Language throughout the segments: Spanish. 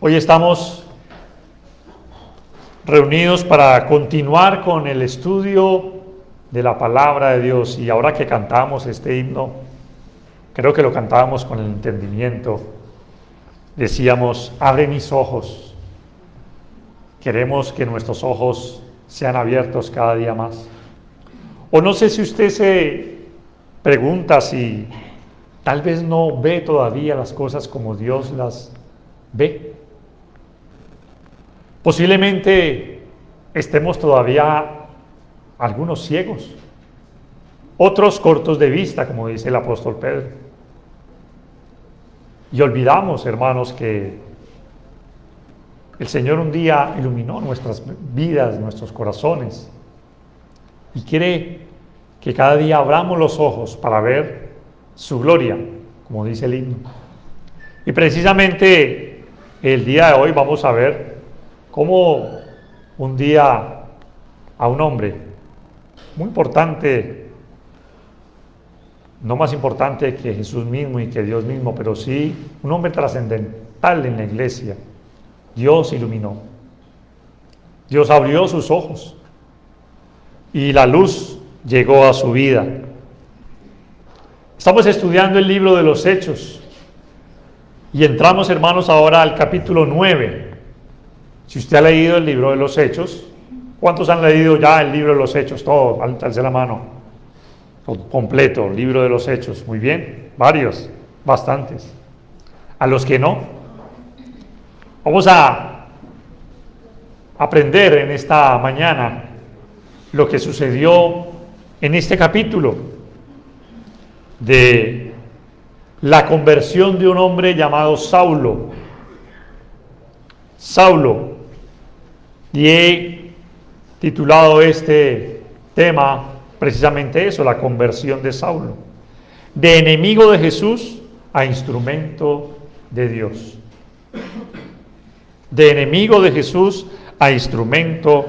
Hoy estamos reunidos para continuar con el estudio de la palabra de Dios, y ahora que cantamos este himno, creo que lo cantábamos con el entendimiento. Decíamos: abre mis ojos. Queremos que nuestros ojos sean abiertos cada día más. O no sé si usted se pregunta si tal vez no ve todavía las cosas como Dios las ve. Posiblemente estemos todavía algunos ciegos, otros cortos de vista, como dice el apóstol Pedro. Y olvidamos, hermanos, que el Señor un día iluminó nuestras vidas, nuestros corazones, y quiere que cada día abramos los ojos para ver su gloria, como dice el himno. Y precisamente el día de hoy vamos a ver cómo un día a un hombre muy importante, no más importante que Jesús mismo y que Dios mismo, pero sí un hombre trascendental en la iglesia, Dios iluminó. Dios abrió sus ojos y la luz llegó a su vida. Estamos estudiando el libro de los Hechos y entramos, hermanos, ahora al capítulo 9. Si usted ha leído el libro de los Hechos, ¿cuántos han leído ya el libro de los Hechos? Todos, alce la mano. Completo, el libro de los Hechos. Muy bien, varios, bastantes. A los que no, vamos a aprender en esta mañana lo que sucedió en este capítulo de la conversión de un hombre llamado Saulo. Y he titulado este tema precisamente eso, la conversión de Saulo, de enemigo de Jesús a instrumento de Dios. De enemigo de Jesús a instrumento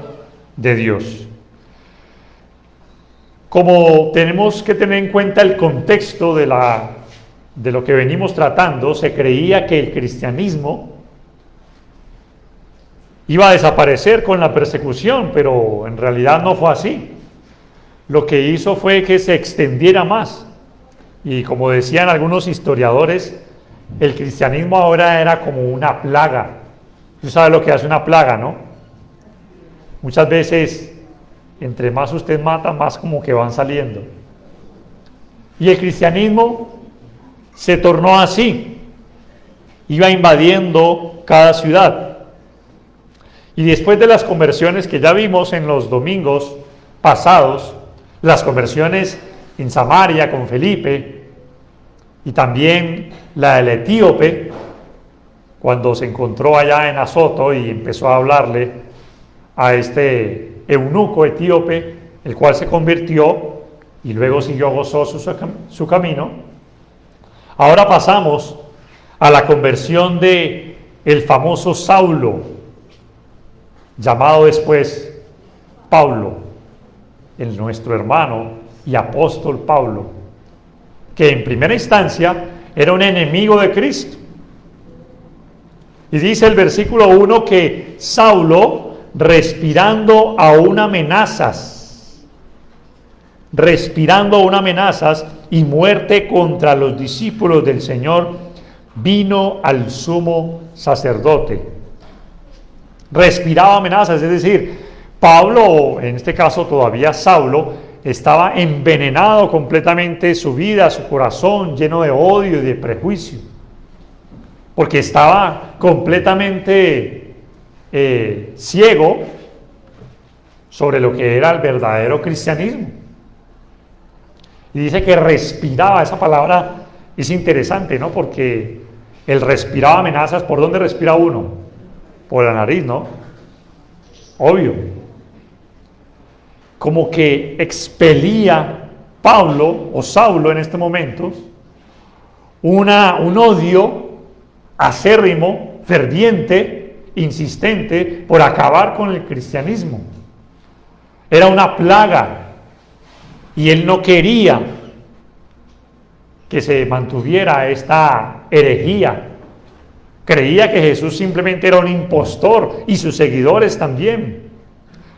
de Dios. Como tenemos que tener en cuenta el contexto de lo que venimos tratando, se creía que el cristianismo iba a desaparecer con la persecución, pero en realidad no fue así. Lo que hizo fue que se extendiera más. Y como decían algunos historiadores, el cristianismo ahora era como una plaga. Usted sabe lo que hace una plaga, ¿no? Muchas veces, entre más usted mata, más como que van saliendo. Y el cristianismo se tornó así. Iba invadiendo cada ciudad. Y después de las conversiones que ya vimos en los domingos pasados, las conversiones en Samaria con Felipe, y también la del etíope, cuando se encontró allá en Azoto y empezó a hablarle a este eunuco etíope, el cual se convirtió y luego siguió gozoso su camino. Ahora pasamos a la conversión de el famoso Saulo, llamado después Pablo, nuestro hermano y apóstol Pablo, que en primera instancia era un enemigo de Cristo. Y dice el versículo 1 que Saulo, respirando aún amenazas y muerte contra los discípulos del Señor, vino al sumo sacerdote. Respiraba amenazas, es decir, Pablo, en este caso todavía Saulo, estaba envenenado completamente su vida, su corazón lleno de odio y de prejuicio, porque estaba completamente ciego sobre lo que era el verdadero cristianismo. Y dice que respiraba. Esa palabra es interesante, ¿no? Porque el respiraba amenazas, ¿por dónde respira uno? Por la nariz, ¿no? Obvio. Como que expelía Pablo o Saulo en este momento un odio acérrimo, ferviente, insistente por acabar con el cristianismo. Era una plaga y él no quería que se mantuviera esta herejía Creía que Jesús simplemente era un impostor y sus seguidores también.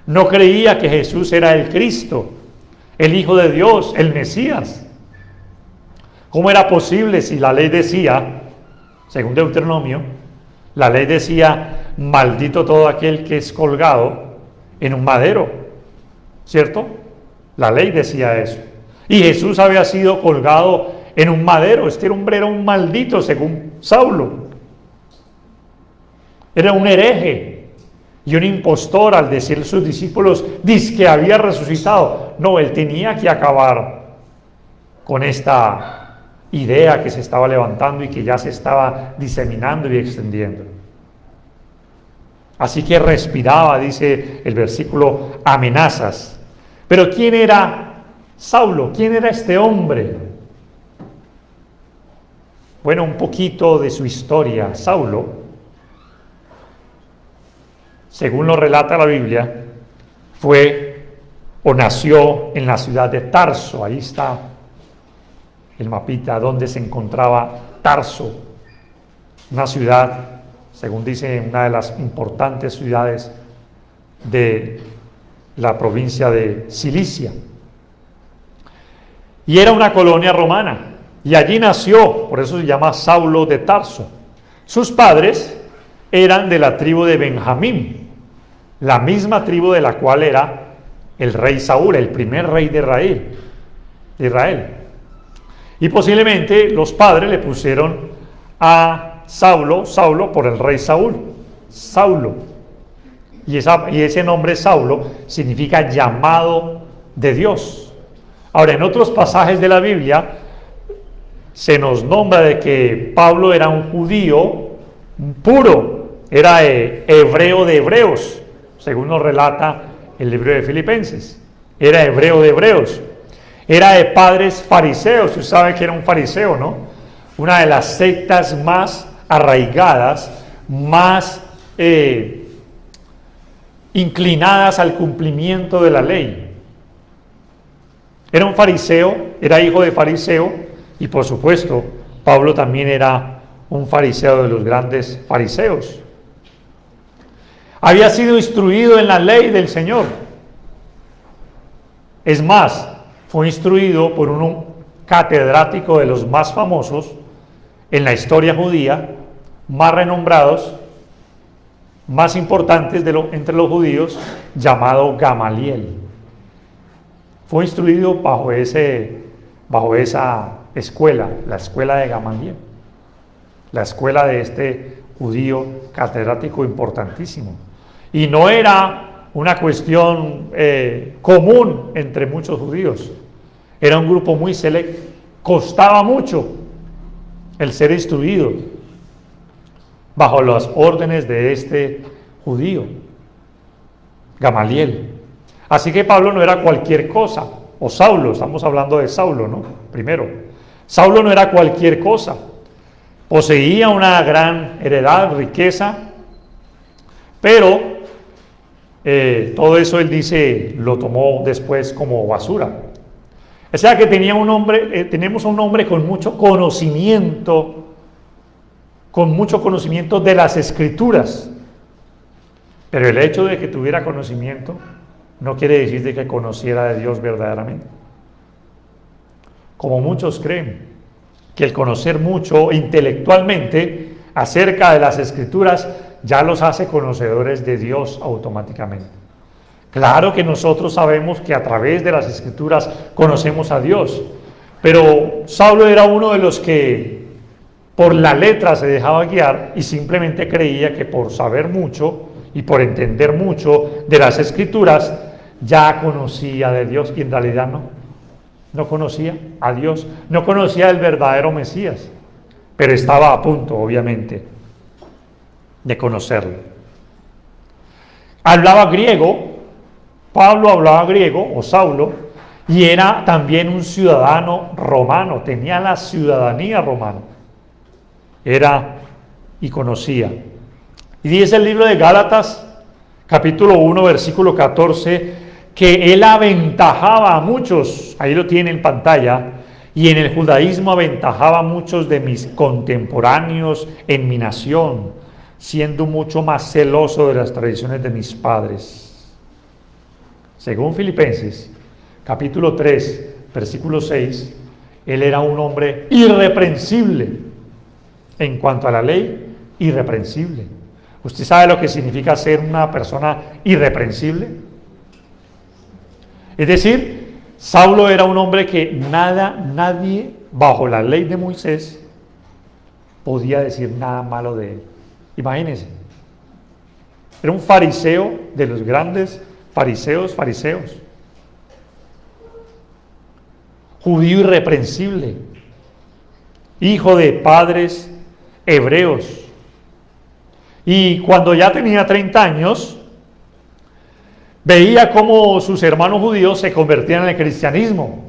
No creía que Jesús era el Cristo, el Hijo de Dios, el Mesías. ¿Cómo era posible si la ley decía, según Deuteronomio, la ley decía, maldito todo aquel que es colgado en un madero? ¿Cierto? La ley decía eso. Y Jesús había sido colgado en un madero. Este hombre era un maldito, según Saulo. Era un hereje y un impostor al decir a sus discípulos, dice que había resucitado. No, él tenía que acabar con esta idea que se estaba levantando y que ya se estaba diseminando y extendiendo. Así que respiraba, dice el versículo, amenazas. Pero ¿quién era Saulo? ¿Quién era este hombre? Bueno, un poquito de su historia. Saulo, según lo relata la Biblia, fue o nació en la ciudad de Tarso. Ahí está el mapita donde se encontraba Tarso, una ciudad, según dice, una de las importantes ciudades de la provincia de Cilicia. Y era una colonia romana, y allí nació, por eso se llama Saulo de Tarso. Sus padres eran de la tribu de Benjamín, la misma tribu de la cual era el rey Saúl, el primer rey de Israel. Y posiblemente los padres le pusieron a Saulo por el rey Saúl, Saulo. Y ese nombre Saulo significa llamado de Dios. Ahora, en otros pasajes de la Biblia se nos nombra de que Pablo era un judío puro, era hebreo de hebreos, según nos relata el libro de Filipenses. Era hebreo de hebreos. Era de padres fariseos. Usted sabe que era un fariseo, ¿no? Una de las sectas más arraigadas, más inclinadas al cumplimiento de la ley. Era un fariseo, era hijo de fariseo, y por supuesto, Pablo también era un fariseo de los grandes fariseos. Había sido instruido en la ley del Señor. Es más, fue instruido por un catedrático de los más famosos en la historia judía, más renombrados, más importantes entre los judíos, llamado Gamaliel. Fue instruido bajo esa escuela, la escuela de Gamaliel, la escuela de este judío catedrático importantísimo. Y no era una cuestión común entre muchos judíos. Era un grupo muy selecto. Costaba mucho el ser instruido bajo las órdenes de este judío, Gamaliel. Así que Pablo no era cualquier cosa, o Saulo, estamos hablando de Saulo, ¿no? Primero, Saulo no era cualquier cosa. Poseía una gran heredad, riqueza, pero todo eso él dice, lo tomó después como basura. O sea que tenemos un hombre con mucho conocimiento de las Escrituras. Pero el hecho de que tuviera conocimiento no quiere decir de que conociera de Dios verdaderamente. Como muchos creen que el conocer mucho intelectualmente acerca de las Escrituras ya los hace conocedores de Dios automáticamente. Claro que nosotros sabemos que a través de las Escrituras conocemos a Dios, pero Saulo era uno de los que por la letra se dejaba guiar y simplemente creía que por saber mucho y por entender mucho de las Escrituras ya conocía de Dios, y en realidad no conocía a Dios, no conocía el verdadero Mesías, pero estaba a punto, obviamente, de conocerlo. Hablaba griego. Pablo hablaba griego, o Saulo, y era también un ciudadano romano, tenía la ciudadanía romana. Era y conocía. Y dice el libro de Gálatas, capítulo 1, versículo 14, que él aventajaba a muchos, ahí lo tiene en pantalla, y en el judaísmo aventajaba a muchos de mis contemporáneos en mi nación, siendo mucho más celoso de las tradiciones de mis padres. Según Filipenses, capítulo 3, versículo 6, él era un hombre irreprensible. En cuanto a la ley, irreprensible. ¿Usted sabe lo que significa ser una persona irreprensible? Es decir, Saulo era un hombre que nadie bajo la ley de Moisés podía decir nada malo de él. Imagínense. Era un fariseo de los grandes fariseos. Judío irreprensible. Hijo de padres hebreos. Y cuando ya tenía 30 años, veía cómo sus hermanos judíos se convertían en el cristianismo.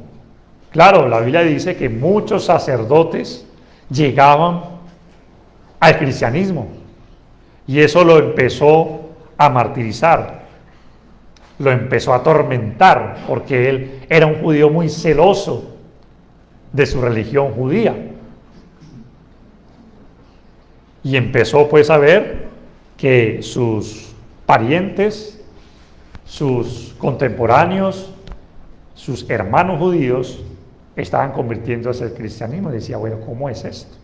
Claro, la Biblia dice que muchos sacerdotes llegaban al cristianismo y eso lo empezó a martirizar, lo empezó a atormentar, porque él era un judío muy celoso de su religión judía. Y empezó pues a ver que sus parientes, sus contemporáneos, sus hermanos judíos estaban convirtiéndose al cristianismo. Y decía, bueno, ¿cómo es esto?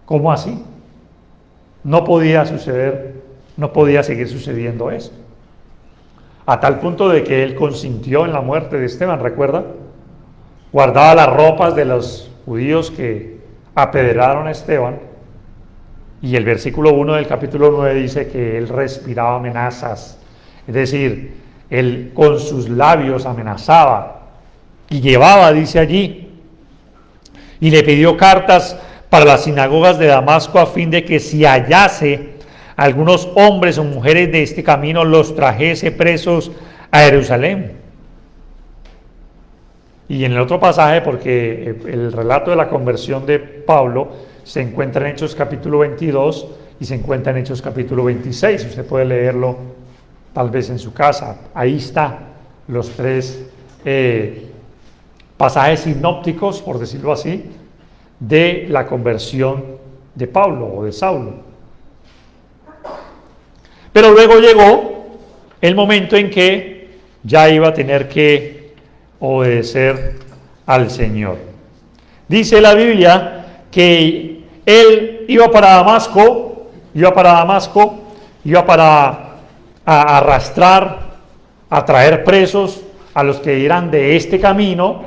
¿Cómo así? No podía suceder, no podía seguir sucediendo esto. A tal punto de que él consintió en la muerte de Esteban, ¿recuerda? Guardaba las ropas de los judíos que apedrearon a Esteban. Y el versículo 1 del capítulo 9 dice que él respiraba amenazas. Es decir, él con sus labios amenazaba y llevaba, dice allí, y le pidió cartas para las sinagogas de Damasco a fin de que si hallase algunos hombres o mujeres de este camino los trajese presos a Jerusalén. Y en el otro pasaje, porque el relato de la conversión de Pablo se encuentra en Hechos capítulo 22 y se encuentra en Hechos capítulo 26, usted puede leerlo tal vez en su casa. Ahí está los tres pasajes sinópticos, por decirlo así, de la conversión de Pablo o de Saulo. Pero luego llegó el momento en que ya iba a tener que obedecer al Señor. Dice la Biblia que él iba para Damasco, iba para arrastrar, a traer presos a los que eran de este camino.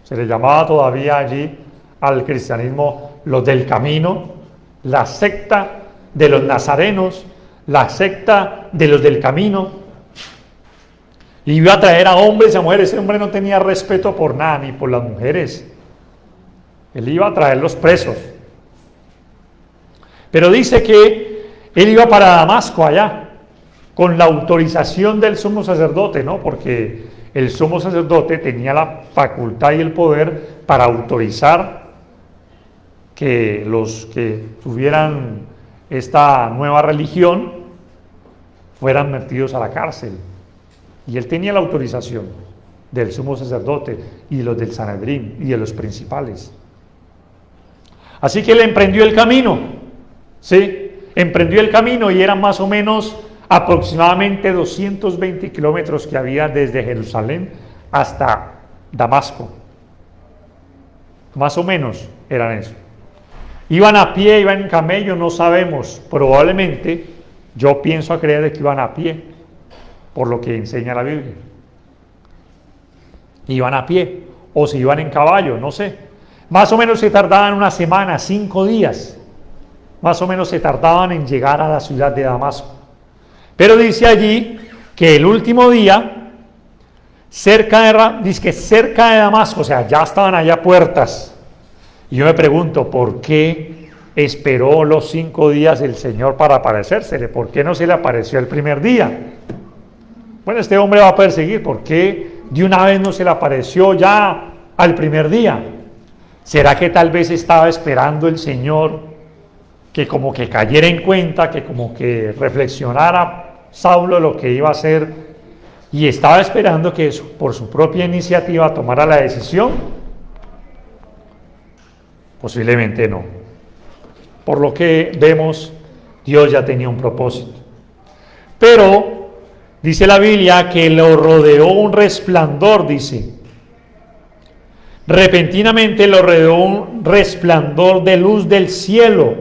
Se les llamaba todavía allí al cristianismo los del camino, la secta de los nazarenos, la secta de los del camino. Y iba a traer a hombres y a mujeres. Ese hombre no tenía respeto por nada, ni por las mujeres. Él iba a traerlos presos. Pero dice que él iba para Damasco allá, con la autorización del sumo sacerdote, ¿no? Porque el sumo sacerdote tenía la facultad y el poder para autorizar que los que tuvieran esta nueva religión fueran metidos a la cárcel. Y él tenía la autorización del sumo sacerdote y de los del Sanedrín y de los principales. Así que él emprendió el camino, ¿sí? Emprendió el camino y eran más o menos aproximadamente 220 kilómetros que había desde Jerusalén hasta Damasco. Más o menos eran eso. Iban a pie, iban en camello, no sabemos. Probablemente, yo pienso a creer que iban a pie, por lo que enseña la Biblia. Iban a pie, o si iban en caballo, no sé. Más o menos se tardaban una semana, 5 días. Más o menos se tardaban en llegar a la ciudad de Damasco. Pero dice allí que el último día, cerca de Damasco, o sea, ya estaban allá puertas. Y yo me pregunto, ¿por qué esperó los 5 días el Señor para aparecérsele? ¿Por qué no se le apareció el primer día? Bueno, este hombre va a perseguir, ¿por qué de una vez no se le apareció ya al primer día? ¿Será que tal vez estaba esperando el Señor que como que cayera en cuenta, que como que reflexionara Saulo lo que iba a hacer y estaba esperando que por su propia iniciativa tomara la decisión? Posiblemente no. Por lo que vemos, Dios ya tenía un propósito. Pero dice la Biblia que lo rodeó un resplandor, dice. Repentinamente lo rodeó un resplandor de luz del cielo.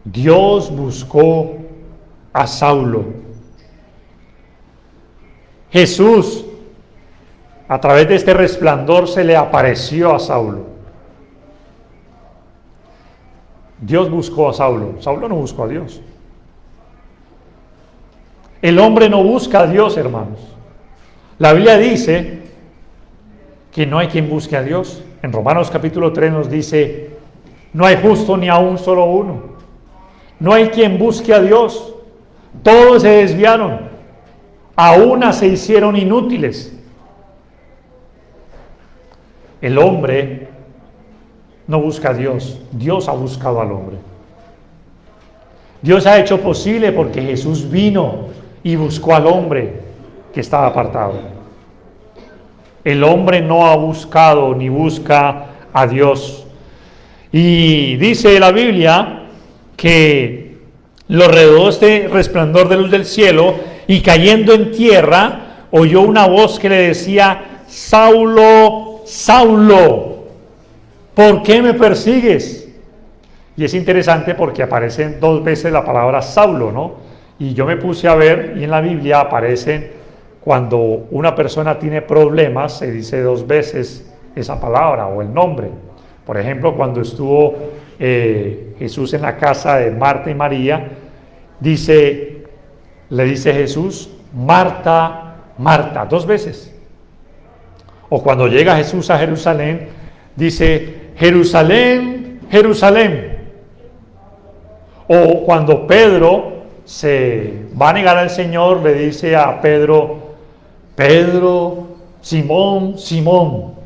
Dios buscó a Saulo. Jesús, a través de este resplandor, se le apareció a Saulo. Dios buscó a Saulo. Saulo no buscó a Dios. El hombre no busca a Dios, hermanos. La Biblia dice que no hay quien busque a Dios. En Romanos capítulo 3 nos dice, no hay justo ni aún solo uno. No hay quien busque a Dios. Todos se desviaron. A una se hicieron inútiles. El hombre no busca a Dios. Dios ha buscado al hombre. Dios ha hecho posible porque Jesús vino y buscó al hombre que estaba apartado. El hombre no ha buscado ni busca a Dios. Y dice la Biblia que lo rodeó este resplandor de luz del cielo, y cayendo en tierra oyó una voz que le decía: Saulo, Saulo, ¿por qué me persigues? Y es interesante porque aparecen 2 veces la palabra Saulo, ¿no? Y yo me puse a ver, y en la Biblia aparecen, cuando una persona tiene problemas, se dice 2 veces esa palabra o el nombre. Por ejemplo, cuando estuvo Jesús en la casa de Marta y María, le dice Jesús: Marta, Marta, 2 veces. O cuando llega Jesús a Jerusalén, dice: Jerusalén, Jerusalén. O cuando Pedro se va a negar al Señor, le dice a Pedro: Pedro, Simón, Simón.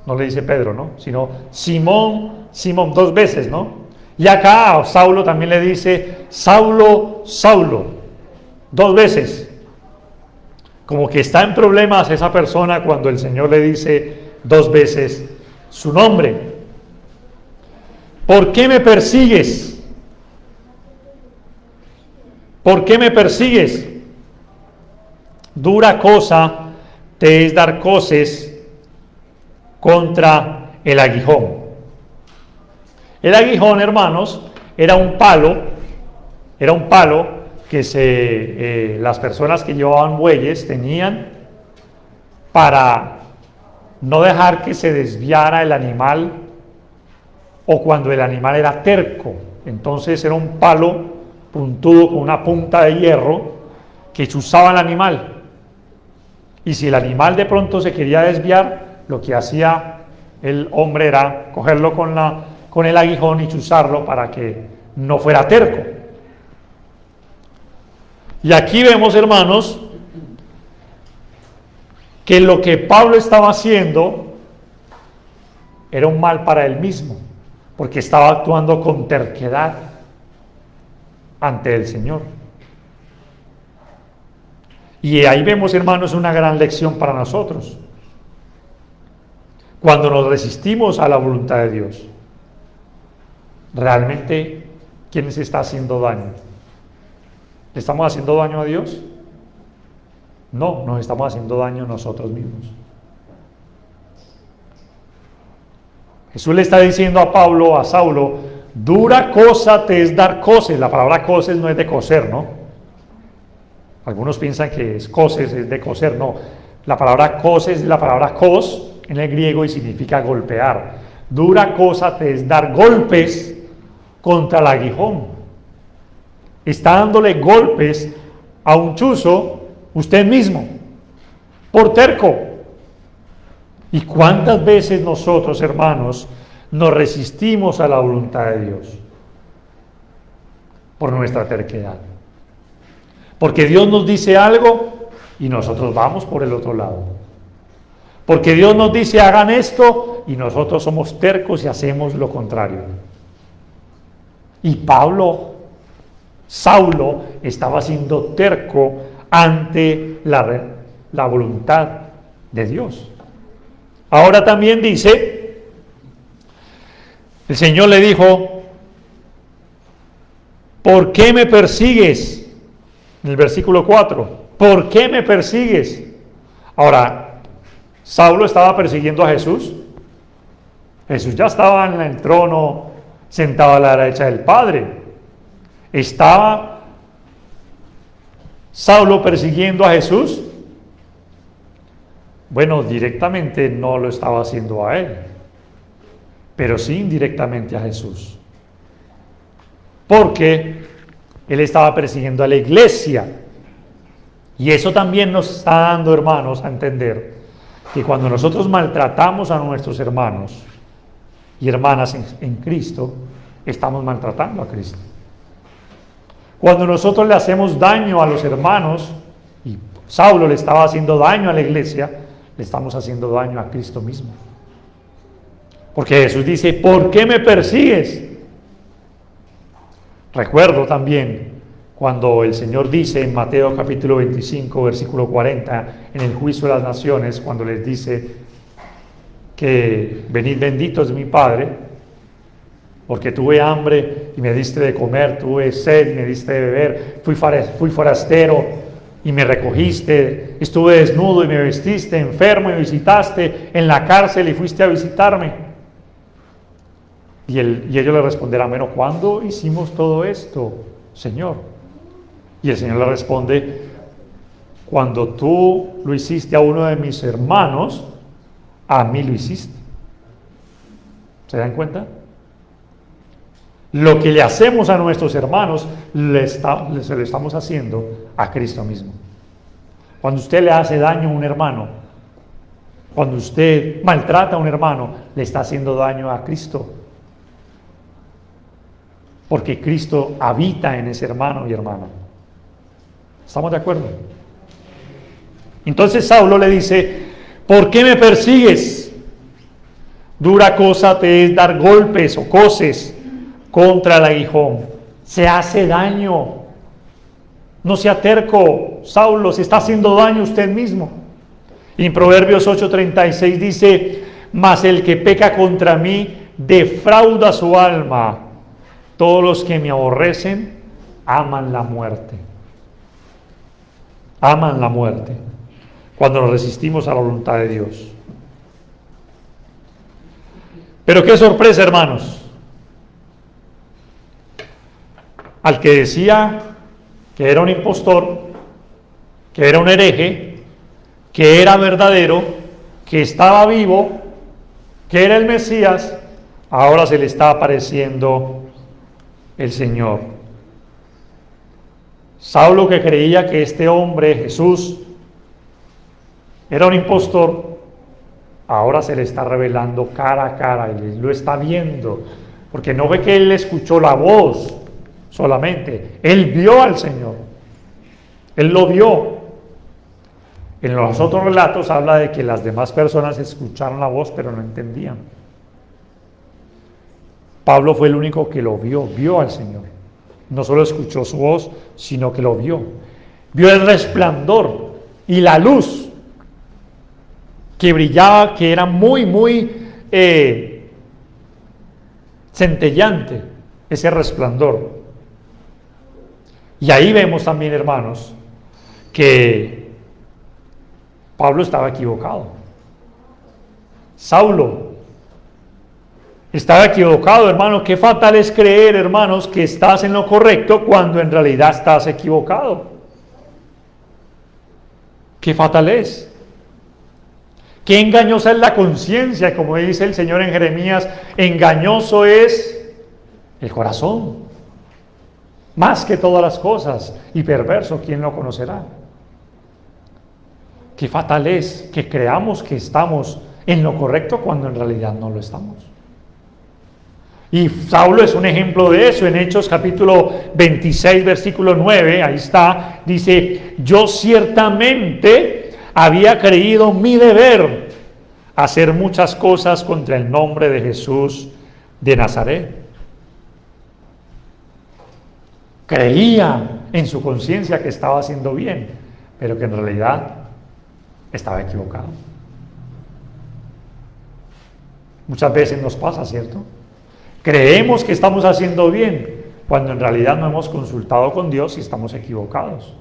No le dice Pedro, ¿no? Sino Simón, Simón, 2 veces, ¿no? Y acá a Saulo también le dice: Saulo, Saulo, 2 veces. Como que está en problemas esa persona cuando el Señor le dice 2 veces su nombre. ¿Por qué me persigues? ¿Por qué me persigues? Dura cosa te es dar coces contra el aguijón. El aguijón, hermanos, era un palo que las personas que llevaban bueyes tenían para no dejar que se desviara el animal, o cuando el animal era terco. Entonces era un palo puntudo con una punta de hierro que chuzaba al animal, y si el animal de pronto se quería desviar, lo que hacía el hombre era cogerlo con el aguijón y chuzarlo para que no fuera terco. Y aquí vemos, hermanos, que lo que Pablo estaba haciendo era un mal para él mismo, porque estaba actuando con terquedad ante el Señor. Y ahí vemos, hermanos, una gran lección para nosotros. Cuando nos resistimos a la voluntad de Dios, realmente, ¿quién se está haciendo daño? ¿Le estamos haciendo daño a Dios? No, nos estamos haciendo daño a nosotros mismos. Jesús le está diciendo a Saulo: dura cosa te es dar coces. La palabra coces no es de coser, ¿no? Algunos piensan que es coces, es de coser, no. La palabra coces es la palabra kos en el griego y significa golpear. Dura cosa te es dar golpes contra el aguijón. Está dándole golpes a un chuzo usted mismo, por terco. ¿Y cuántas veces nosotros, hermanos, nos resistimos a la voluntad de Dios? Por nuestra terquedad. Porque Dios nos dice algo y nosotros vamos por el otro lado. Porque Dios nos dice hagan esto y nosotros somos tercos y hacemos lo contrario. Y Saulo estaba siendo terco ante la voluntad de Dios. Ahora también dice El Señor le dijo: ¿por qué me persigues? En el versículo 4, ¿por qué me persigues? Ahora, Saulo estaba persiguiendo a Jesús. Jesús ya estaba en el trono, sentado a la derecha del Padre. ¿Estaba Saulo persiguiendo a Jesús? Bueno, directamente no lo estaba haciendo a él, pero sí indirectamente a Jesús. Porque él estaba persiguiendo a la iglesia. Y eso también nos está dando, hermanos, a entender que cuando nosotros maltratamos a nuestros hermanos y hermanas en Cristo, estamos maltratando a Cristo. Cuando nosotros le hacemos daño a los hermanos, y Saulo le estaba haciendo daño a la iglesia, le estamos haciendo daño a Cristo mismo. Porque Jesús dice: ¿por qué me persigues? Recuerdo también cuando el Señor dice en Mateo capítulo 25, versículo 40, en el juicio de las naciones, cuando les dice que venid benditos de mi Padre, porque tuve hambre y me diste de comer, tuve sed y me diste de beber, fui forastero y me recogiste, estuve desnudo y me vestiste, enfermo y me visitaste, en la cárcel y fuiste a visitarme. Y ellos le responderán: bueno, ¿cuándo hicimos todo esto, Señor? Y el Señor le responde: cuando tú lo hiciste a uno de mis hermanos, a mí lo hiciste. ¿Se dan cuenta? Lo que le hacemos a nuestros hermanos, se lo estamos haciendo a Cristo mismo. Cuando usted le hace daño a un hermano, cuando usted maltrata a un hermano, le está haciendo daño a Cristo. Porque Cristo habita en ese hermano y hermana. ¿Estamos de acuerdo? Entonces Saulo le dice: ¿por qué me persigues? Dura cosa te es dar golpes o coces contra el aguijón. Se hace daño. No sea terco, Saulo, se está haciendo daño usted mismo. Y en Proverbios 8:36 dice: mas el que peca contra mí defrauda su alma. Todos los que me aborrecen aman la muerte. Aman la muerte cuando nos resistimos a la voluntad de Dios. Pero qué sorpresa, hermanos. Al que decía que era un impostor, que era un hereje, que era verdadero, que estaba vivo, que era el Mesías, ahora se le está apareciendo el Señor. Saulo, que creía que este hombre, Jesús, era un impostor, ahora se le está revelando cara a cara, y lo está viendo, porque no ve que él escuchó la voz solamente, él vio al Señor, él lo vio. En los otros relatos habla de que las demás personas escucharon la voz, pero no entendían. Pablo fue el único que lo vio al Señor. No solo escuchó su voz, sino que lo vio. Vio el resplandor y la luz que brillaba, que era muy centellante, ese resplandor. Y ahí vemos también, hermanos, que Pablo estaba equivocado. Saulo estaba equivocado, hermano. Qué fatal es creer, hermanos, que estás en lo correcto cuando en realidad estás equivocado. Qué fatal es. Qué engañosa es la conciencia, como dice el Señor en Jeremías: engañoso es el corazón, más que todas las cosas, y perverso, ¿quién lo conocerá? Qué fatal es que creamos que estamos en lo correcto cuando en realidad no lo estamos. Y Saulo es un ejemplo de eso. En Hechos capítulo 26, versículo 9, ahí está, dice: yo ciertamente había creído mi deber hacer muchas cosas contra el nombre de Jesús de Nazaret. Creía en su conciencia que estaba haciendo bien, pero que en realidad estaba equivocado. Muchas veces nos pasa, ¿cierto? Creemos que estamos haciendo bien, cuando en realidad no hemos consultado con Dios y estamos equivocados.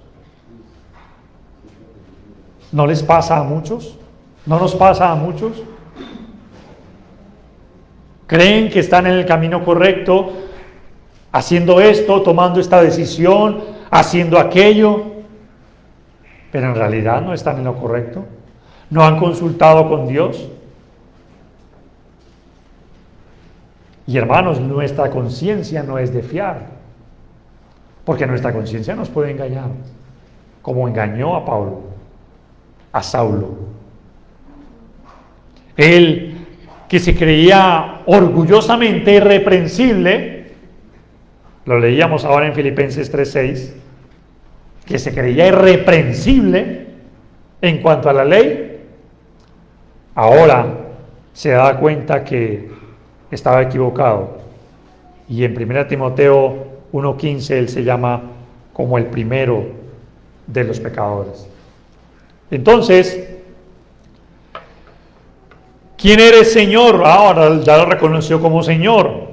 ¿No les pasa a muchos? ¿No nos pasa a muchos? Creen que están en el camino correcto, haciendo esto, tomando esta decisión, haciendo aquello, pero en realidad no están en lo correcto. ¿No han consultado con Dios? Y hermanos, nuestra conciencia no es de fiar, porque nuestra conciencia nos puede engañar, como engañó a Saulo. Él, que se creía orgullosamente irreprensible, lo leíamos ahora en Filipenses 3:6, que se creía irreprensible en cuanto a la ley, ahora se da cuenta que estaba equivocado. Y en 1 Timoteo 1:15 él se llama como el primero de los pecadores. Entonces, ¿quién eres, Señor? Ahora ya lo reconoció como Señor.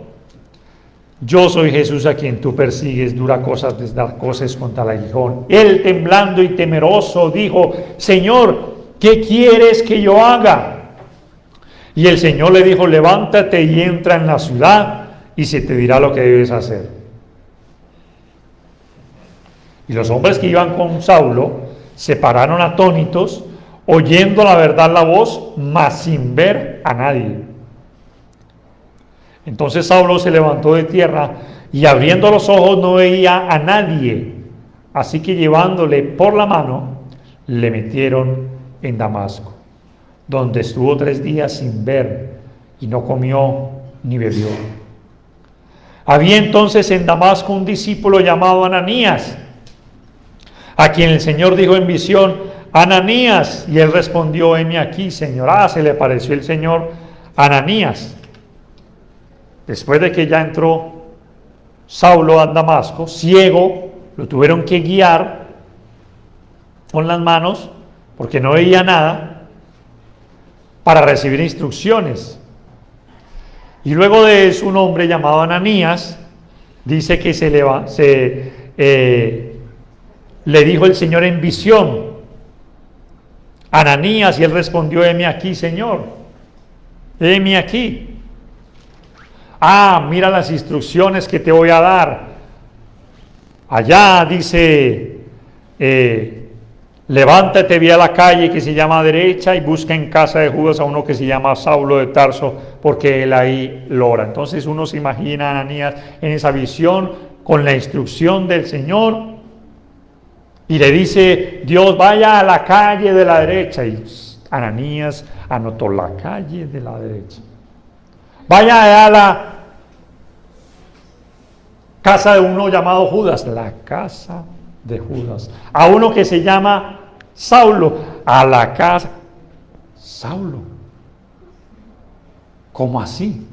Yo soy Jesús a quien tú persigues, dura cosas desde dar cosas contra el aguijón. Él, temblando y temeroso, dijo: Señor, ¿qué quieres que yo haga? Y el Señor le dijo: levántate y entra en la ciudad, y se te dirá lo que debes hacer. Y los hombres que iban con Saulo se pararon atónitos, oyendo la verdad la voz, mas sin ver a nadie. Entonces Saulo se levantó de tierra, y abriendo los ojos no veía a nadie. Así que llevándole por la mano, le metieron en Damasco, donde estuvo 3 días sin ver, y no comió ni bebió. Había entonces en Damasco un discípulo llamado Ananías, a quien el Señor dijo en visión: Ananías. Y él respondió: heme aquí, Señor. Se le apareció el Señor a Ananías. Después de que ya entró Saulo a Damasco, ciego, lo tuvieron que guiar con las manos, porque no veía nada, para recibir instrucciones. Y luego de eso, un hombre llamado Ananías, dice que le dijo el Señor en visión: Ananías. Y él respondió: heme aquí, Señor, heme aquí. Mira las instrucciones que te voy a dar. Allá dice: levántate, ve a la calle que se llama derecha y busca en casa de Judas a uno que se llama Saulo de Tarso, porque él ahí lora. Entonces uno se imagina a Ananías en esa visión con la instrucción del Señor, y le dice Dios: vaya a la calle de la derecha. Y Ananías anotó la calle de la derecha. Vaya a la casa de uno llamado Judas, la casa de Judas. A uno que se llama Saulo, a la casa. Saulo, ¿cómo así?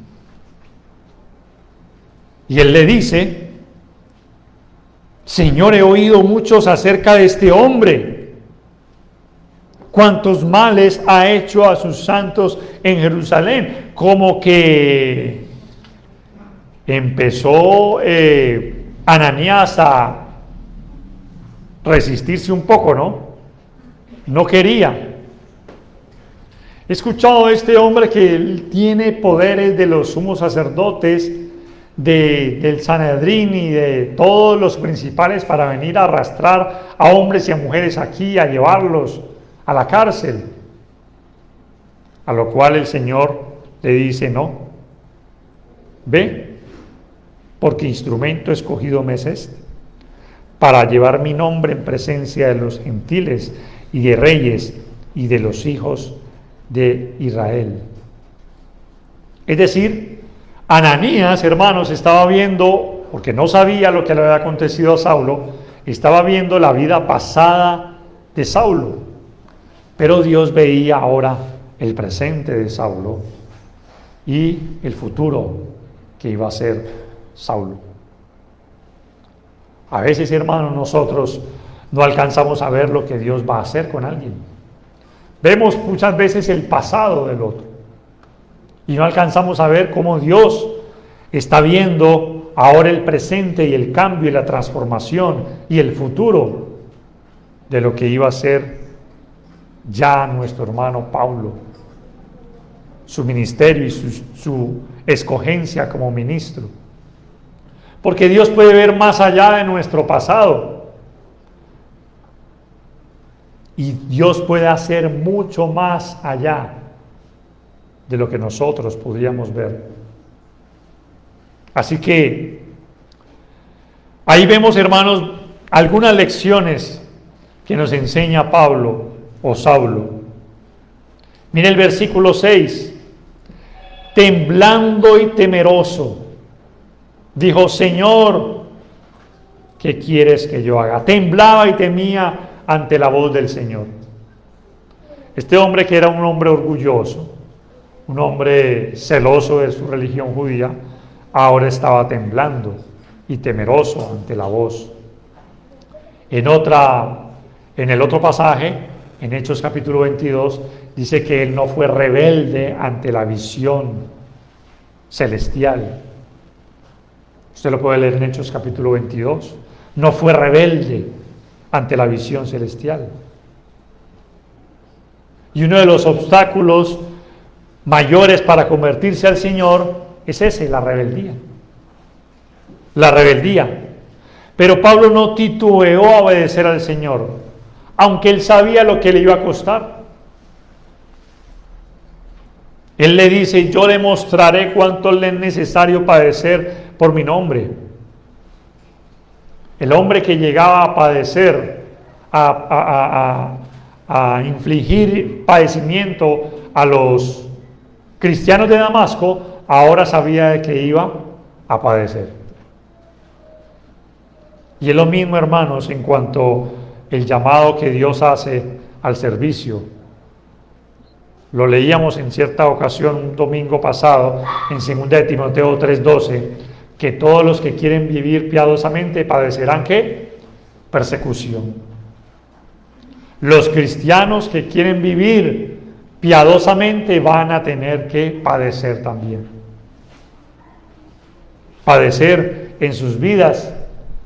Y él le dice: Señor, he oído muchos acerca de este hombre, cuántos males ha hecho a sus santos en Jerusalén. Como que empezó Ananías a resistirse un poco, ¿no? No quería. He escuchado de este hombre que él tiene poderes de los sumos sacerdotes, del Sanedrín y de todos los principales para venir a arrastrar a hombres y a mujeres aquí, a llevarlos a la cárcel. A lo cual el Señor le dice: no, ve, porque instrumento escogido me es este, para llevar mi nombre en presencia de los gentiles y de reyes y de los hijos de Israel. Es decir, Ananías, hermanos, estaba viendo, porque no sabía lo que le había acontecido a Saulo, estaba viendo la vida pasada de Saulo, pero Dios veía ahora el presente de Saulo y el futuro que iba a ser Saulo. A veces, hermanos, nosotros no alcanzamos a ver lo que Dios va a hacer con alguien. Vemos muchas veces el pasado del otro y no alcanzamos a ver cómo Dios Está viendo ahora el presente y el cambio y la transformación y el futuro de lo que iba a ser ya nuestro hermano Pablo, su ministerio y su escogencia como ministro. Porque Dios puede ver más allá de nuestro pasado. Y Dios puede hacer mucho más allá de lo que nosotros podríamos ver. Así que ahí vemos, hermanos, algunas lecciones que nos enseña Pablo o Saulo. Mire el versículo 6. Temblando y temeroso, dijo: Señor, ¿qué quieres que yo haga? Temblaba y temía ante la voz del Señor. Este hombre, que era un hombre orgulloso, un hombre celoso de su religión judía, ahora estaba temblando y temeroso ante la voz. En el otro pasaje, en Hechos capítulo 22, dice que él no fue rebelde ante la visión celestial. Usted lo puede leer en Hechos capítulo 22. No fue rebelde ante la visión celestial. Y uno de los obstáculos mayores para convertirse al Señor es ese, la rebeldía. La rebeldía. Pero Pablo no titubeó a obedecer al Señor, aunque él sabía lo que le iba a costar. Él le dice: yo le mostraré cuánto le es necesario padecer por mi nombre. El hombre que llegaba a padecer, a infligir padecimiento a los cristianos de Damasco, ahora sabía de que iba a padecer. Y es lo mismo, hermanos, en cuanto el llamado que Dios hace al servicio. Lo leíamos en cierta ocasión un domingo pasado en 2 de Timoteo 3:12, que todos los que quieren vivir piadosamente padecerán ¿qué? Persecución. Los cristianos que quieren vivir piadosamente van a tener que padecer también. Padecer en sus vidas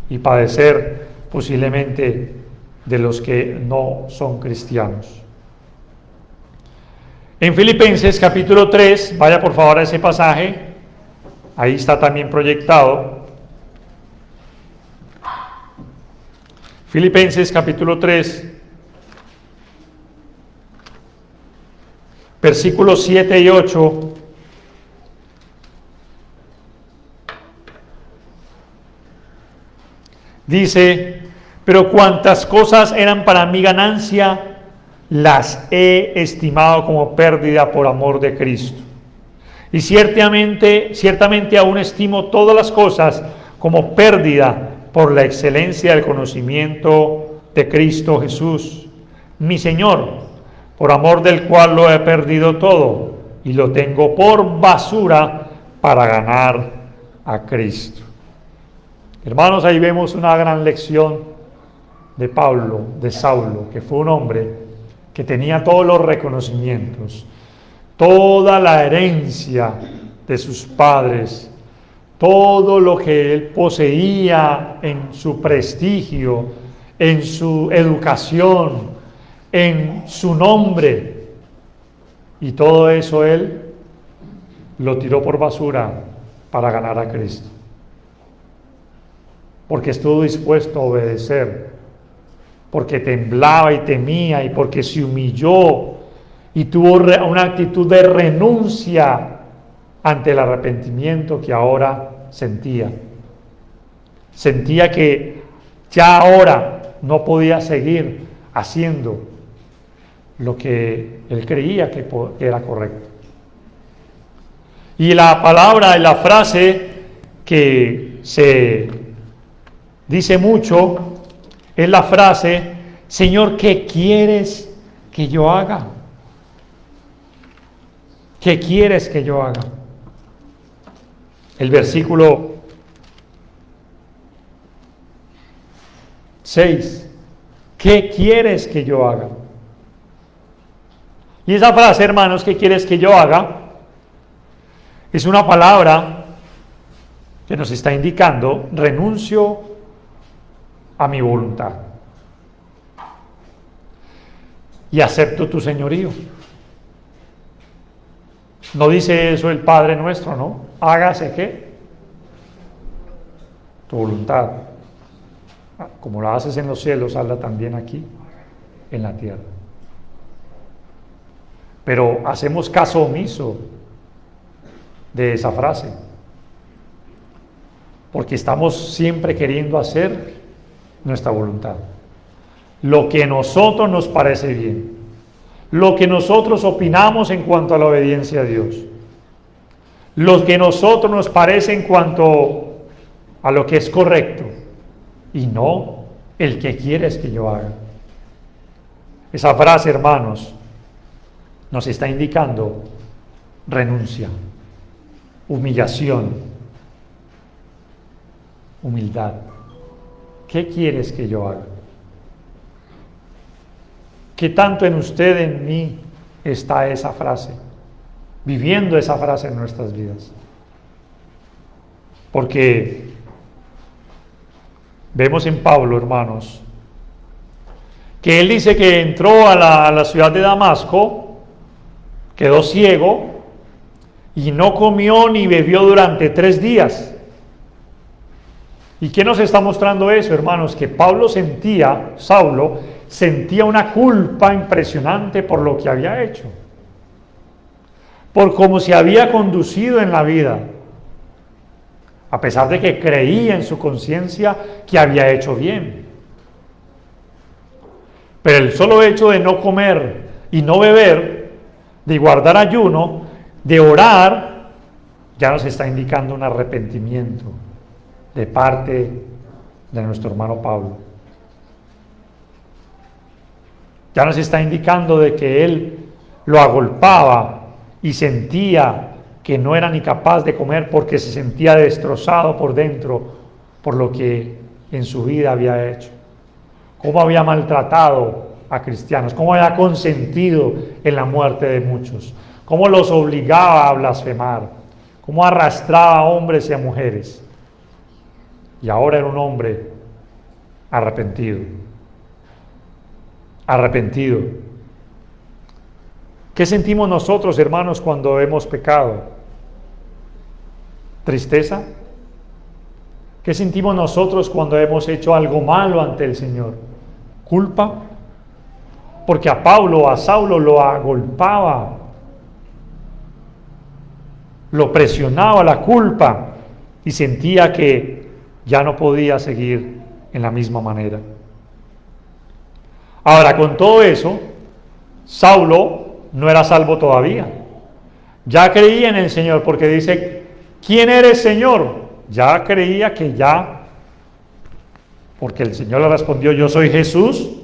y padecer posiblemente de los que no son cristianos. En Filipenses capítulo 3, vaya por favor a ese pasaje, ahí está también proyectado. Filipenses capítulo 3, versículos 7 y 8. Dice: pero cuantas cosas eran para mi ganancia, las he estimado como pérdida por amor de Cristo. Y ciertamente aún estimo todas las cosas como pérdida por la excelencia del conocimiento de Cristo Jesús, mi Señor, por amor del cual lo he perdido todo y lo tengo por basura para ganar a Cristo. Hermanos, ahí vemos una gran lección de Pablo, de Saulo, que fue un hombre que tenía todos los reconocimientos, toda la herencia de sus padres, todo lo que él poseía en su prestigio, en su educación, en su nombre, y todo eso él lo tiró por basura para ganar a Cristo, porque estuvo dispuesto a obedecer, porque temblaba y temía y porque se humilló y tuvo una actitud de renuncia ante el arrepentimiento que ahora sentía. Sentía que ya ahora no podía seguir haciendo lo que él creía que era correcto. Y la palabra y la frase que se dice mucho es la frase: Señor, ¿qué quieres que yo haga? ¿Qué quieres que yo haga? El versículo 6. ¿Qué quieres que yo haga? Y esa frase, hermanos, ¿qué quieres que yo haga? Es una palabra que nos está indicando: renuncio a mi voluntad y acepto tu señorío. ¿No dice eso el Padre nuestro, no? Hágase, ¿qué? Tu voluntad. Como la haces en los cielos, hazla también aquí, en la tierra. Pero hacemos caso omiso de esa frase, porque estamos siempre queriendo hacer nuestra voluntad, lo que a nosotros nos parece bien, lo que nosotros opinamos en cuanto a la obediencia a Dios, lo que a nosotros nos parece en cuanto a lo que es correcto, y no el que quieres que yo haga. Esa frase, hermanos, nos está indicando renuncia, humillación, humildad. ¿Qué quieres que yo haga? ¿Qué tanto en usted, en mí, está esa frase? Viviendo esa frase en nuestras vidas. Porque vemos en Pablo, hermanos, que él dice que entró a la ciudad de Damasco, quedó ciego y no comió ni bebió durante 3 días. ¿Y qué nos está mostrando eso, hermanos? Que Saulo sentía una culpa impresionante por lo que había hecho, por cómo se había conducido en la vida, a pesar de que creía en su conciencia que había hecho bien. Pero el solo hecho de no comer y no beber, de guardar ayuno, de orar, ya nos está indicando un arrepentimiento de parte de nuestro hermano Pablo. Ya nos está indicando de que él lo agolpaba y sentía que no era ni capaz de comer porque se sentía destrozado por dentro por lo que en su vida había hecho. Cómo había maltratado a cristianos, cómo había consentido en la muerte de muchos, cómo los obligaba a blasfemar, cómo arrastraba a hombres y a mujeres. Y ahora era un hombre arrepentido. Arrepentido. ¿Qué sentimos nosotros, hermanos, cuando hemos pecado? ¿Tristeza? ¿Qué sentimos nosotros cuando hemos hecho algo malo ante el Señor? ¿Culpa? Porque a Saulo lo agolpaba, lo presionaba la culpa y sentía que ya no podía seguir en la misma manera. Ahora, con todo eso, Saulo no era salvo todavía. Ya creía en el Señor, porque dice: ¿quién eres, Señor? Ya creía que porque el Señor le respondió: yo soy Jesús.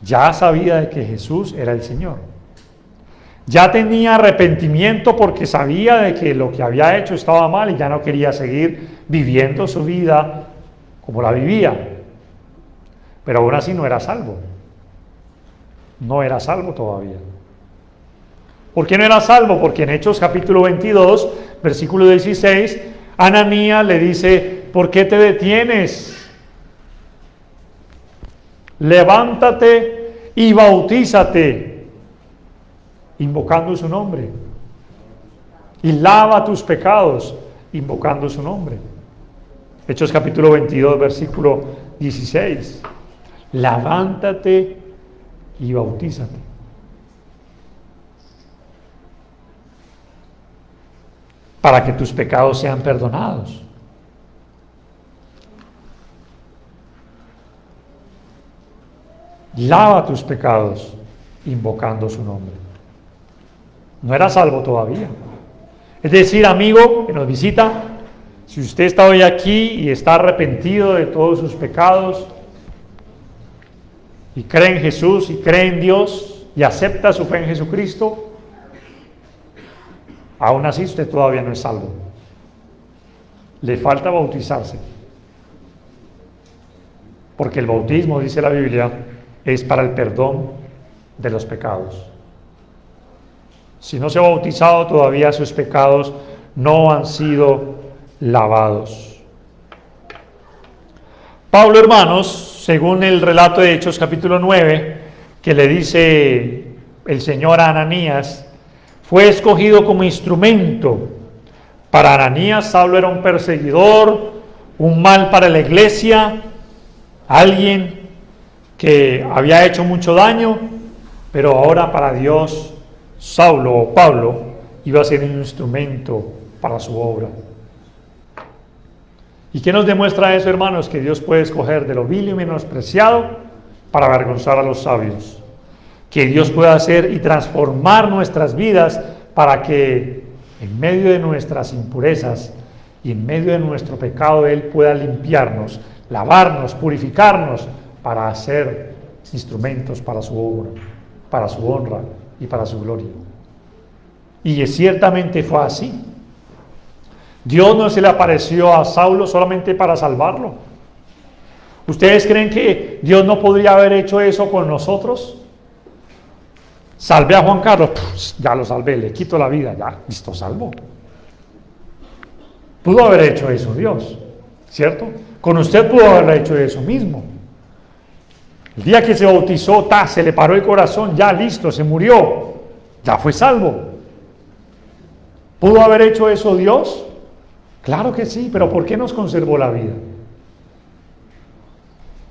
Ya sabía de que Jesús era el Señor. Ya tenía arrepentimiento porque sabía de que lo que había hecho estaba mal y ya no quería seguir viviendo su vida como la vivía. Pero aún así no era salvo. No era salvo todavía. ¿Por qué no era salvo? Porque en Hechos capítulo 22, versículo 16, Ananías le dice: ¿por qué te detienes? Levántate y bautízate, invocando su nombre, y lava tus pecados, invocando su nombre. Hechos capítulo 22, versículo 16. Levántate y bautízate. Para que tus pecados sean perdonados. Lava tus pecados, invocando su nombre. No era salvo todavía. Es decir, amigo que nos visita, si usted está hoy aquí y está arrepentido de todos sus pecados, y cree en Jesús y cree en Dios y acepta su fe en Jesucristo, aún así usted todavía no es salvo. Le falta bautizarse. Porque el bautismo, dice la Biblia, es para el perdón de los pecados. Si no se ha bautizado todavía, sus pecados no han sido lavados. Pablo, hermanos, según el relato de Hechos capítulo 9, que le dice el Señor a Ananías, fue escogido como instrumento. Para Ananías, Saulo era un perseguidor, un mal para la iglesia, alguien que había hecho mucho daño, pero ahora para Dios, Saulo o Pablo iba a ser un instrumento para su obra. ¿Y qué nos demuestra eso, hermanos? Que Dios puede escoger de lo vil y menospreciado para avergonzar a los sabios. Que Dios puede hacer y transformar nuestras vidas para que en medio de nuestras impurezas y en medio de nuestro pecado Él pueda limpiarnos, lavarnos, purificarnos para hacer instrumentos para su obra, para su honra y para su gloria. Y ciertamente fue así. Dios no se le apareció a Saulo solamente para salvarlo. ¿Ustedes creen que Dios no podría haber hecho eso con nosotros? Salvé a Juan Carlos, ya lo salvé, le quito la vida, ya, listo, salvo. Pudo haber hecho eso Dios, ¿cierto? Con usted pudo haber hecho eso mismo. El día que se bautizó, se le paró el corazón, ya listo, se murió, ya fue salvo. ¿Pudo haber hecho eso Dios? Claro que sí, pero ¿por qué nos conservó la vida?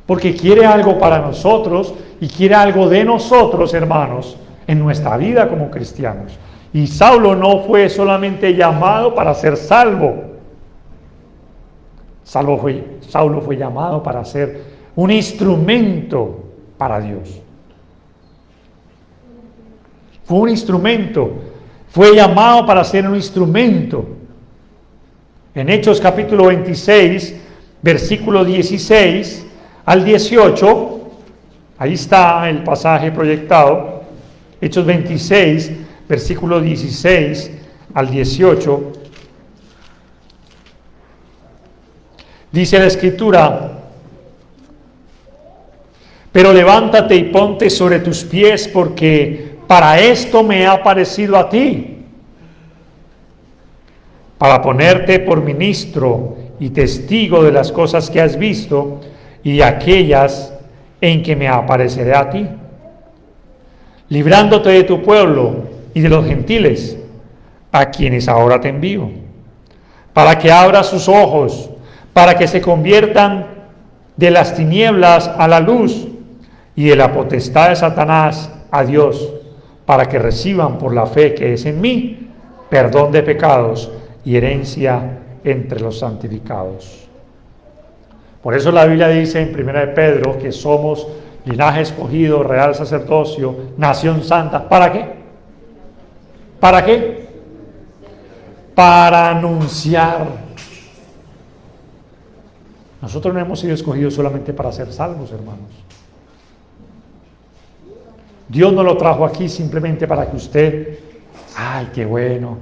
Porque quiere algo para nosotros y quiere algo de nosotros, hermanos, en nuestra vida como cristianos. Y Saulo no fue solamente llamado para ser salvo. Saulo fue llamado para ser un instrumento para Dios. Fue un instrumento. Fue llamado para ser un instrumento. En Hechos capítulo 26, versículo 16 al 18, ahí está el pasaje proyectado. Hechos 26, versículo 16 al 18. Dice la Escritura: pero levántate y ponte sobre tus pies, porque para esto me ha parecido a ti, para ponerte por ministro y testigo de las cosas que has visto y de aquellas en que me apareceré a ti, librándote de tu pueblo y de los gentiles, a quienes ahora te envío, para que abras sus ojos, para que se conviertan de las tinieblas a la luz y de la potestad de Satanás a Dios, para que reciban por la fe que es en mí perdón de pecados y herencia entre los santificados. Por eso la Biblia dice en 1 de Pedro que somos linaje escogido, real sacerdocio, nación santa. ¿Para qué? ¿Para qué? Para anunciar. Nosotros no hemos sido escogidos solamente para ser salvos, hermanos. Dios no lo trajo aquí simplemente para que usted, ay, qué bueno,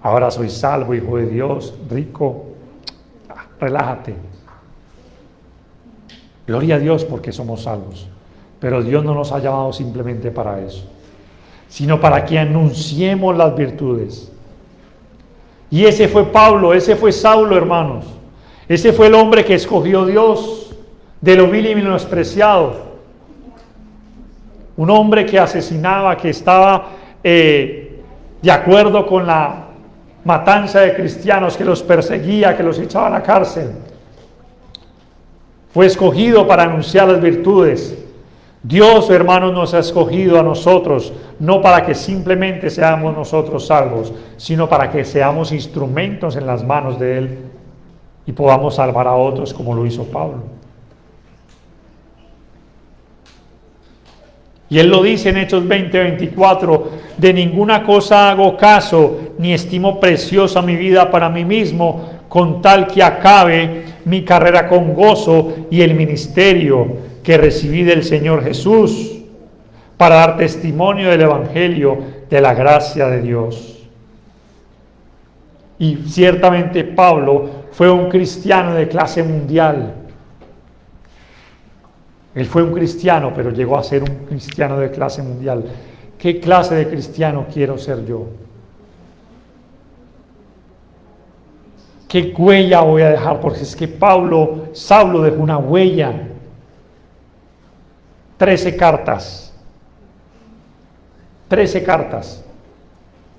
ahora soy salvo, hijo de Dios, rico, relájate. Gloria a Dios porque somos salvos. Pero Dios no nos ha llamado simplemente para eso, sino para que anunciemos las virtudes. Y ese fue Pablo, ese fue Saulo, hermanos. Ese fue el hombre que escogió Dios de lo vil y menospreciado. Un hombre que asesinaba, que estaba de acuerdo con la matanza de cristianos, que los perseguía, que los echaba a la cárcel. Fue escogido para anunciar las virtudes. Dios, hermanos, nos ha escogido a nosotros, no para que simplemente seamos nosotros salvos, sino para que seamos instrumentos en las manos de Él y podamos salvar a otros como lo hizo Pablo. Y Él lo dice en Hechos 20:24, de ninguna cosa hago caso, ni estimo preciosa mi vida para mí mismo, con tal que acabe mi carrera con gozo y el ministerio que recibí del Señor Jesús, para dar testimonio del Evangelio de la gracia de Dios. Y ciertamente Pablo fue un cristiano de clase mundial. Él fue un cristiano, pero llegó a ser un cristiano de clase mundial. ¿Qué clase de cristiano quiero ser yo? ¿Qué huella voy a dejar? Porque es que Saulo dejó una huella. 13 cartas. 13 cartas.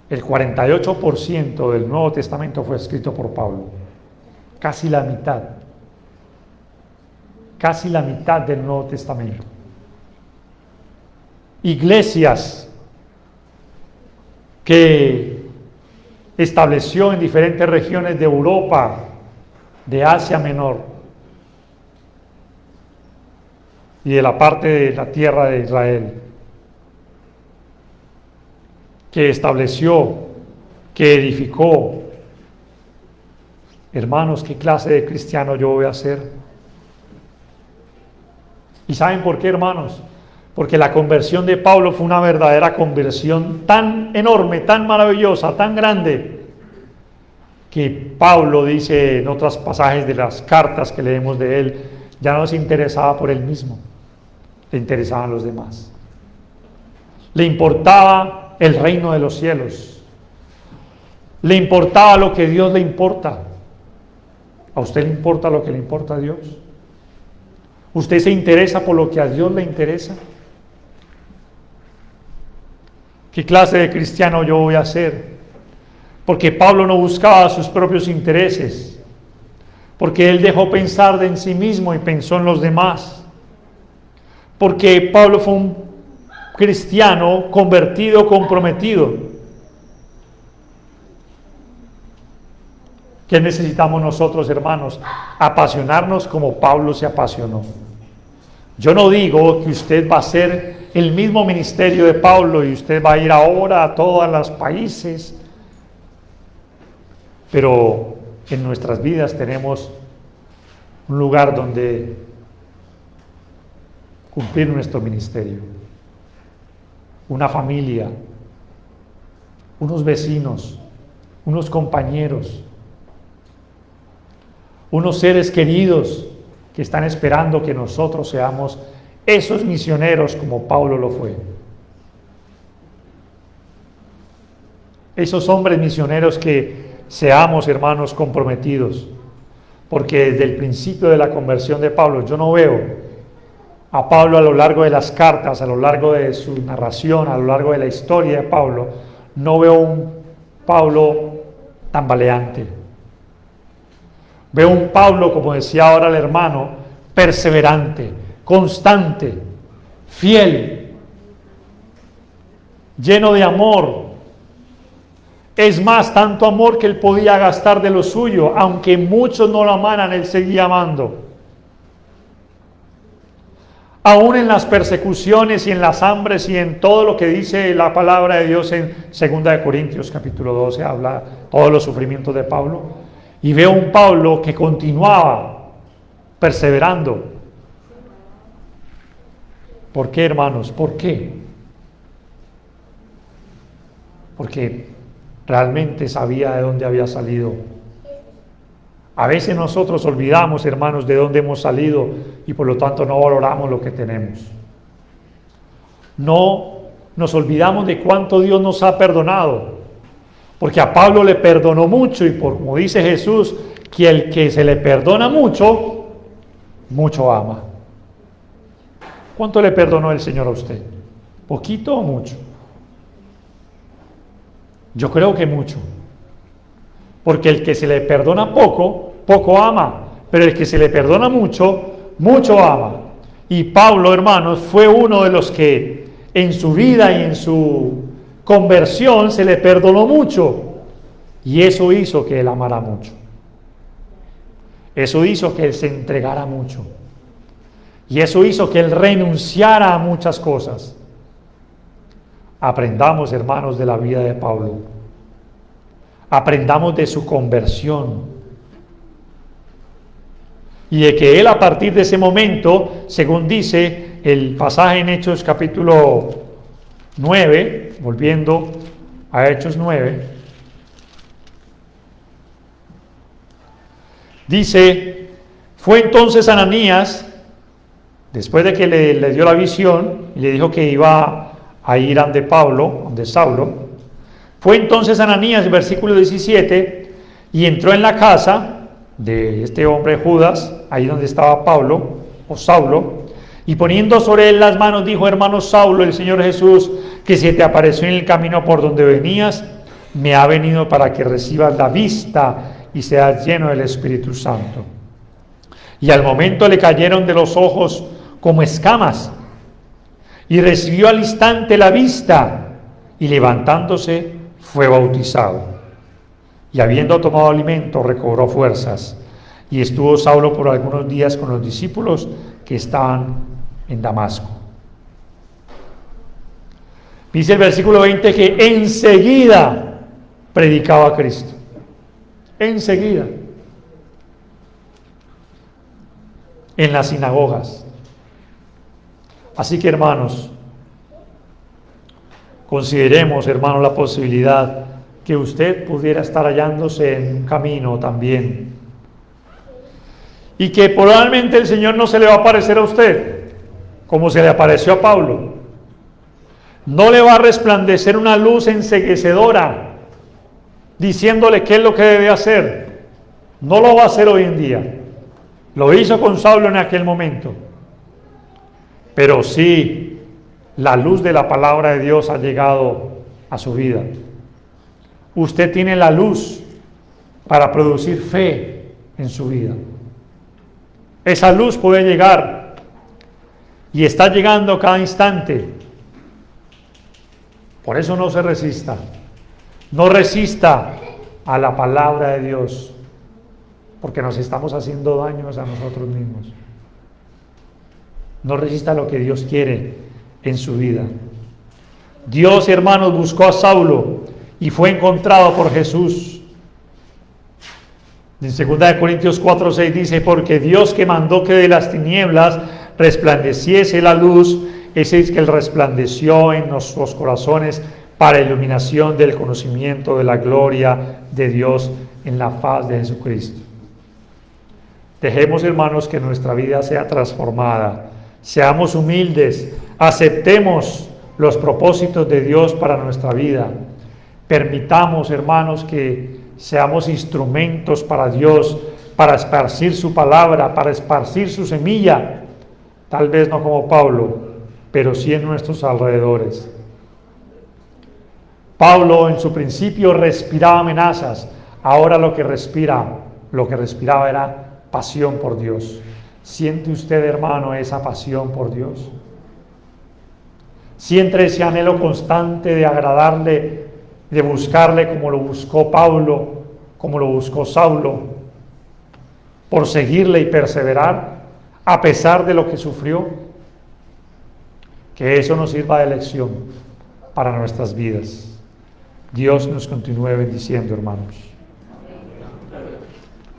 El 48% del Nuevo Testamento fue escrito por Pablo. Casi la mitad. Casi la mitad del Nuevo Testamento. Iglesias que estableció en diferentes regiones de Europa, de Asia Menor y de la parte de la tierra de Israel, que estableció, que edificó. Hermanos, ¿qué clase de cristiano yo voy a ser? ¿Y saben por qué, hermanos? Porque la conversión de Pablo fue una verdadera conversión tan enorme, tan maravillosa, tan grande, que Pablo dice en otros pasajes de las cartas que leemos de él, ya no se interesaba por él mismo, le interesaban los demás. Le importaba el reino de los cielos, le importaba lo que Dios le importa. ¿A usted le importa lo que le importa a Dios? ¿Usted se interesa por lo que a Dios le interesa? ¿Qué clase de cristiano yo voy a ser? Porque Pablo no buscaba sus propios intereses, porque él dejó pensar en sí mismo y pensó en los demás, porque Pablo fue un cristiano convertido, comprometido. ¿Qué necesitamos nosotros, hermanos? Apasionarnos como Pablo se apasionó. Yo no digo que usted va a hacer el mismo ministerio de Pablo y usted va a ir ahora a todos los países, pero en nuestras vidas tenemos un lugar donde cumplir nuestro ministerio, una familia, unos vecinos, unos compañeros, unos seres queridos que están esperando que nosotros seamos esos misioneros como Pablo lo fue. Esos hombres misioneros que seamos, hermanos, comprometidos. Porque desde el principio de la conversión de Pablo, yo no veo a Pablo a lo largo de las cartas, a lo largo de su narración, a lo largo de la historia de Pablo, no veo un Pablo tambaleante. Veo un Pablo, como decía ahora el hermano, perseverante, constante, fiel, lleno de amor. Es más, tanto amor que él podía gastar de lo suyo, aunque muchos no lo amaran, él seguía amando. Aún en las persecuciones y en las hambres y en todo lo que dice la palabra de Dios en 2 Corintios capítulo 12, habla todos los sufrimientos de Pablo. Y veo un Pablo que continuaba perseverando. ¿Por qué, hermanos? ¿Por qué? Porque realmente sabía de dónde había salido. A veces nosotros olvidamos, hermanos, de dónde hemos salido y por lo tanto no valoramos lo que tenemos. No nos olvidamos de cuánto Dios nos ha perdonado. Porque a Pablo le perdonó mucho y como dice Jesús, que el que se le perdona mucho, mucho ama. ¿Cuánto le perdonó el Señor a usted? ¿Poquito o mucho? Yo creo que mucho. Porque el que se le perdona poco, poco ama. Pero el que se le perdona mucho, mucho ama. Y Pablo, hermanos, fue uno de los que en su vida y en su conversión se le perdonó mucho. Y eso hizo que él amara mucho. Eso hizo que él se entregara mucho. Y eso hizo que él renunciara a muchas cosas. Aprendamos, hermanos, de la vida de Pablo. Aprendamos de su conversión. Y de que él a partir de ese momento, según dice el pasaje en Hechos capítulo 9, volviendo a Hechos 9, dice, fue entonces Ananías, después de que le dio la visión y le dijo que iba a ir ante Pablo, ante Saulo, fue entonces Ananías, versículo 17, y entró en la casa de este hombre Judas, ahí donde estaba Pablo, o Saulo, y poniendo sobre él las manos, dijo: hermano Saulo, el Señor Jesús, que se te apareció en el camino por donde venías, me ha venido para que recibas la vista y seas lleno del Espíritu Santo. Y al momento le cayeron de los ojos como escamas, y recibió al instante la vista, y levantándose fue bautizado. Y habiendo tomado alimento, recobró fuerzas, y estuvo Saulo por algunos días con los discípulos que estaban en Damasco. Dice el versículo 20 que enseguida predicaba a Cristo. Enseguida. En las sinagogas. Así que, hermanos, consideremos, hermanos, la posibilidad que usted pudiera estar hallándose en un camino también, y que probablemente el Señor no se le va a aparecer a usted como se le apareció a Pablo. No le va a resplandecer una luz enceguecedora diciéndole qué es lo que debe hacer. No lo va a hacer hoy en día. Lo hizo con Saulo en aquel momento. Pero sí, la luz de la palabra de Dios ha llegado a su vida. Usted tiene la luz para producir fe en su vida. Esa luz puede llegar y está llegando cada instante. Por eso no se resista. No resista a la palabra de Dios, porque nos estamos haciendo daños a nosotros mismos. No resista a lo que Dios quiere en su vida. Dios, hermanos, buscó a Saulo y fue encontrado por Jesús. En 2 Corintios 4:6 dice: porque Dios, que mandó que de las tinieblas resplandeciese la luz, ese es que Él resplandeció en nuestros corazones para iluminación del conocimiento de la gloria de Dios en la faz de Jesucristo. Dejemos, hermanos, que nuestra vida sea transformada. Seamos humildes, aceptemos los propósitos de Dios para nuestra vida. Permitamos, hermanos, que seamos instrumentos para Dios, para esparcir su palabra, para esparcir su semilla, tal vez no como Pablo, pero sí en nuestros alrededores. Pablo en su principio respiraba amenazas, ahora lo que respiraba era pasión por Dios. ¿Siente usted, hermano, esa pasión por Dios? ¿Siente ese anhelo constante de agradarle, de buscarle como lo buscó Pablo, como lo buscó Saulo, por seguirle y perseverar a pesar de lo que sufrió? Que eso nos sirva de lección para nuestras vidas. Dios nos continúe bendiciendo, hermanos.